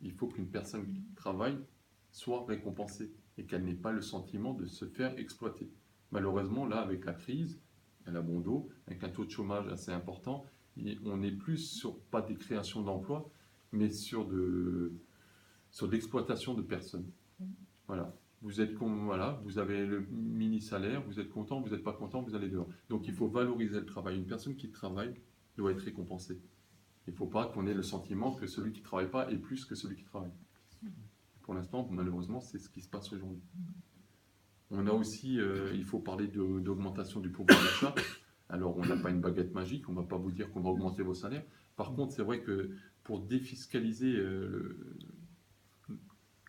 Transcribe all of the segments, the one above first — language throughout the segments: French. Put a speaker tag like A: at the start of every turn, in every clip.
A: il faut qu'une personne qui travaille soit récompensée et qu'elle n'ait pas le sentiment de se faire exploiter. Malheureusement, là, avec la crise, à la bon dos, avec un taux de chômage assez important, on est plus sur, pas des créations d'emplois, mais sur de l'exploitation de personnes. Voilà. Voilà, vous avez le mini-salaire, vous êtes content, vous n'êtes pas content, vous allez dehors. Donc il faut valoriser le travail. Une personne qui travaille doit être récompensée. Il ne faut pas qu'on ait le sentiment que celui qui ne travaille pas est plus que celui qui travaille. Pour l'instant, malheureusement, c'est ce qui se passe aujourd'hui. On a aussi, il faut parler d'augmentation du pouvoir d'achat. Alors, on n'a pas une baguette magique, on ne va pas vous dire qu'on va augmenter vos salaires. Par contre, c'est vrai que pour défiscaliser,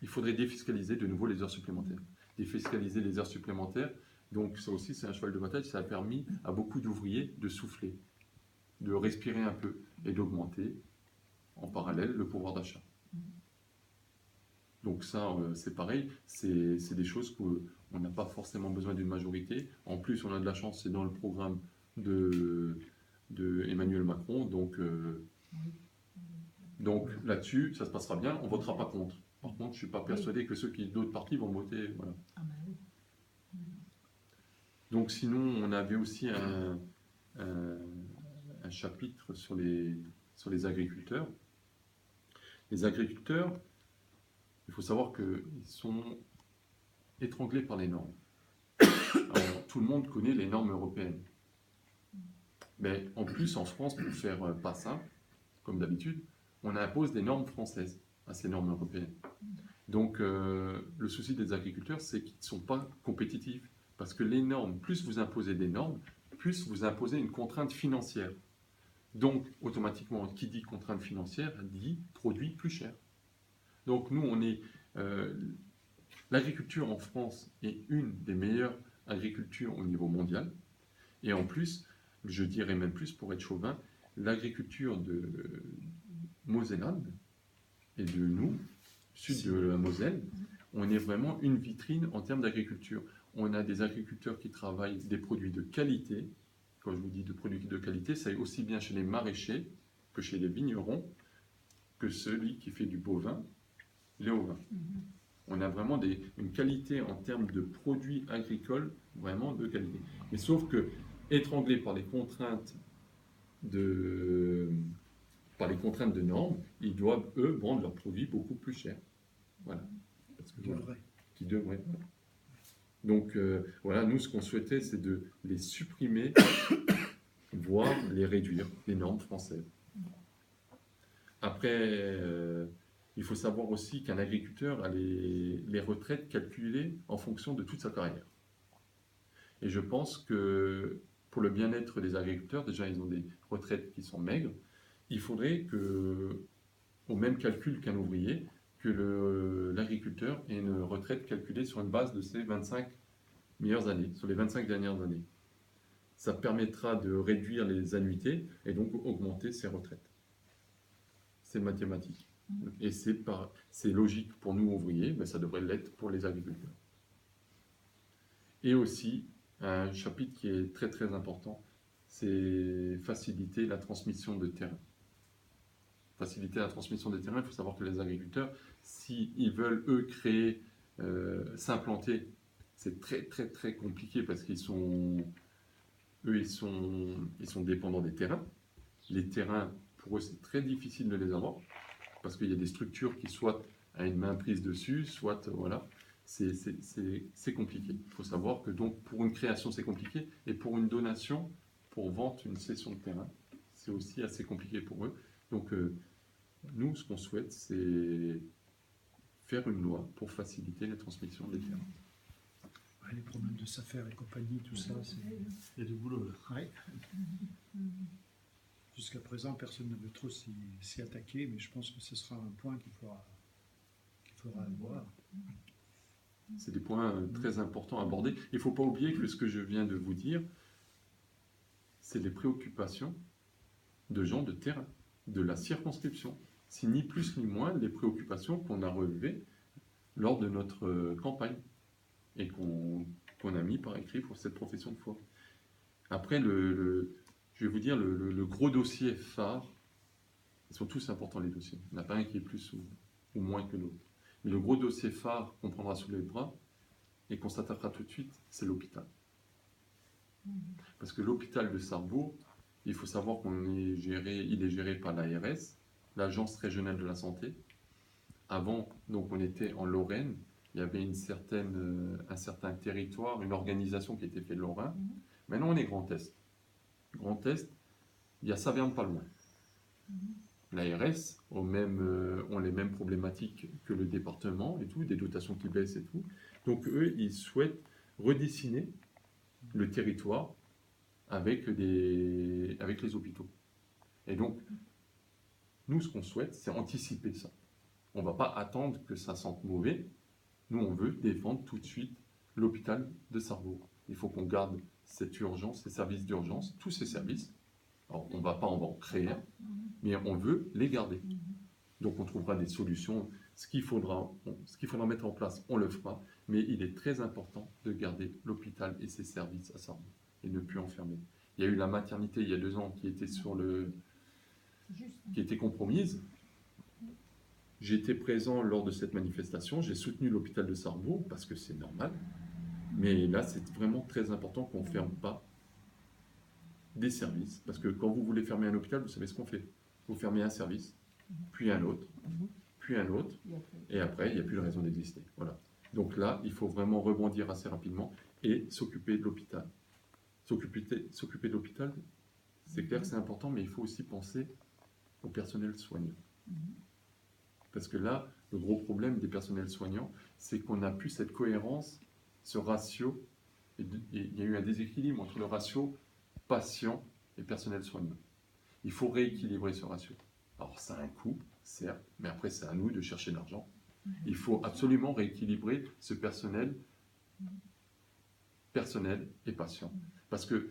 A: il faudrait défiscaliser de nouveau les heures supplémentaires. Défiscaliser les heures supplémentaires, donc ça aussi, c'est un cheval de bataille. Ça a permis à beaucoup d'ouvriers de souffler, de respirer un peu et d'augmenter en parallèle le pouvoir d'achat. Donc ça, c'est pareil, c'est des choses qu'on n'a pas forcément besoin d'une majorité. En plus, on a de la chance, c'est dans le programme de Emmanuel Macron. Donc là-dessus, ça se passera bien, on ne votera pas contre. Par contre, je ne suis pas persuadé que d'autres partis vont voter. Voilà. Donc sinon, on avait aussi un chapitre sur les agriculteurs. Les agriculteurs, il faut savoir qu'ils sont étranglés par les normes. Alors, tout le monde connaît les normes européennes. Mais en plus, en France, pour faire pas simple, comme d'habitude, on impose des normes françaises à ces normes européennes. Donc, le souci des agriculteurs, c'est qu'ils ne sont pas compétitifs. Parce que les normes, plus vous imposez des normes, plus vous imposez une contrainte financière. Donc, automatiquement, qui dit contrainte financière, dit produit plus cher. Donc, nous, l'agriculture en France est une des meilleures agricultures au niveau mondial. Et en plus, je dirais même plus, pour être chauvin, l'agriculture de Mosellane et de nous, sud de la Moselle, on est vraiment une vitrine en termes d'agriculture. On a des agriculteurs qui travaillent des produits de qualité. Quand je vous dis de produits de qualité, c'est aussi bien chez les maraîchers que chez les vignerons, que celui qui fait du bovin, les ovins. On a vraiment une qualité en termes de produits agricoles, vraiment de qualité. Mais sauf que, étranglés par les contraintes de normes, ils doivent, eux, vendre leurs produits beaucoup plus cher. Voilà. Qui devraient. Donc, voilà, nous, ce qu'on souhaitait, c'est de les supprimer, voire les réduire, les normes françaises. Après, il faut savoir aussi qu'un agriculteur a les retraites calculées en fonction de toute sa carrière. Et je pense que pour le bien-être des agriculteurs, déjà ils ont des retraites qui sont maigres, il faudrait que, au même calcul qu'un ouvrier, que l'agriculteur ait une retraite calculée sur une base de ses 25 meilleures années, sur les 25 dernières années. Ça permettra de réduire les annuités et donc augmenter ses retraites. C'est mathématique. Et c'est logique pour nous ouvriers, mais ça devrait l'être pour les agriculteurs. Et aussi, un chapitre qui est très très important, c'est faciliter la transmission de terrain. Faciliter la transmission des terrains, il faut savoir que les agriculteurs, s'ils veulent eux créer, s'implanter, c'est très très très compliqué parce qu'ils sont dépendants des terrains. Les terrains, pour eux, c'est très difficile de les avoir parce qu'il y a des structures qui soit à une main prise dessus, soit voilà, c'est compliqué. Il faut savoir que donc pour une création c'est compliqué et pour une donation, pour vendre une cession de terrain, c'est aussi assez compliqué pour eux. Donc nous, ce qu'on souhaite, c'est faire une loi pour faciliter la transmission des terrains.
B: Les problèmes de SAFER et compagnie, tout ça,
C: il y a du boulot là.
B: Ouais. Jusqu'à présent, personne ne veut trop s'y attaquer, mais je pense que ce sera un point qu'il faudra voir.
A: C'est des points très importants à aborder. Il ne faut pas oublier que ce que je viens de vous dire, c'est les préoccupations de gens de terrain, de la circonscription. C'est ni plus ni moins les préoccupations qu'on a relevées lors de notre campagne et qu'on a mis par écrit pour cette profession de foi. Après, je vais vous dire, le gros dossier phare, ils sont tous importants les dossiers. Il n'y en a pas un qui est plus ou moins que d'autres. Mais le gros dossier phare qu'on prendra sous les bras et qu'on s'attaquera tout de suite, c'est l'hôpital. Parce que l'hôpital de Sarrebourg, il faut savoir il est géré par l'ARS, l'Agence régionale de la santé. Avant, donc on était en Lorraine, il y avait un certain territoire, une organisation qui était faite de Lorrain. Maintenant, on est Grand Est. Grand Est, il y a Saverne pas loin. L'ARS ont les mêmes problématiques que le département et tout, des dotations qui baissent et tout. Donc eux, ils souhaitent redessiner le territoire avec les hôpitaux. Et donc, nous, ce qu'on souhaite, c'est anticiper ça. On ne va pas attendre que ça sente mauvais. Nous, on veut défendre tout de suite l'hôpital de Sarrebourg. Il faut qu'on garde cette urgence, ces services d'urgence, tous ces services. Alors, on ne va pas en créer, mais on veut les garder. Donc, on trouvera des solutions. Ce qu'il faudra mettre en place, on le fera. Mais il est très important de garder l'hôpital et ses services à Sarrebourg et ne plus en fermer. Il y a eu la maternité il y a 2 ans qui était compromise. J'ai été présent lors de cette manifestation, j'ai soutenu l'hôpital de Sarrebourg parce que c'est normal. Mais là, c'est vraiment très important qu'on ne ferme pas des services. Parce que quand vous voulez fermer un hôpital, vous savez ce qu'on fait. Vous fermez un service, puis un autre, puis un autre, et après, il n'y a plus de raison d'exister. Voilà. Donc là, il faut vraiment rebondir assez rapidement et s'occuper de l'hôpital. S'occuper de l'hôpital, c'est clair que c'est important, mais il faut aussi penser au personnel soignant. Parce que là, le gros problème des personnels soignants, c'est qu'on n'a plus cette cohérence, ce ratio. Il y a eu un déséquilibre entre le ratio patient et personnel soignant. Il faut rééquilibrer ce ratio. Alors, ça a un coût, certes, mais après, c'est à nous de chercher de l'argent. Il faut absolument rééquilibrer ce personnel et patient. Parce que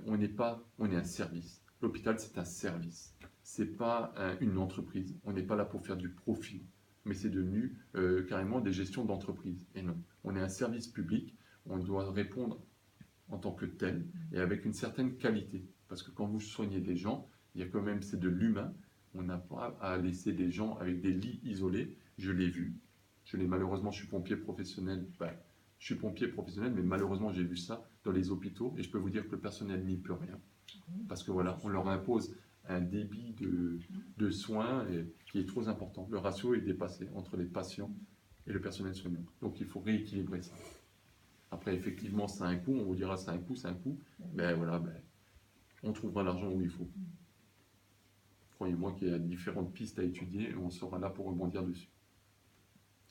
A: on est un service. L'hôpital, c'est un service. C'est pas une entreprise. On n'est pas là pour faire du profit. Mais c'est devenu carrément des gestions d'entreprise. Et non, on est un service public. On doit répondre en tant que tel et avec une certaine qualité. Parce que quand vous soignez des gens, il y a quand même, c'est de l'humain. On n'a pas à laisser des gens avec des lits isolés. Je l'ai vu. Malheureusement, je suis pompier professionnel. Je suis pompier professionnel, mais malheureusement, j'ai vu ça dans les hôpitaux. Et je peux vous dire que le personnel n'y peut rien. Parce que voilà, on leur impose un débit de soins qui est trop important. Le ratio est dépassé entre les patients et le personnel soignant. Donc il faut rééquilibrer ça. Après, effectivement, c'est un coût. On vous dira c'est un coût. Ben voilà, on trouvera l'argent où il faut. Croyez-moi qu'il y a différentes pistes à étudier et on sera là pour rebondir dessus.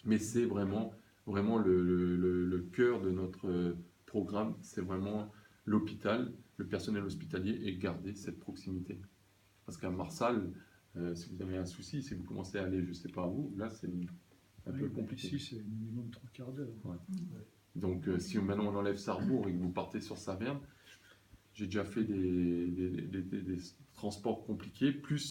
A: Mais c'est vraiment le cœur de notre programme, c'est vraiment l'hôpital, le personnel hospitalier et garder cette proximité. Parce qu'à Marsal, si vous avez un souci, si vous commencez à aller, je ne sais pas où, là c'est un peu compliqué.
B: Ici, c'est minimum 3 quarts d'heure.
A: Ouais. Donc si maintenant on enlève Sarrebourg et que vous partez sur Saverne, j'ai déjà fait des transports compliqués, plus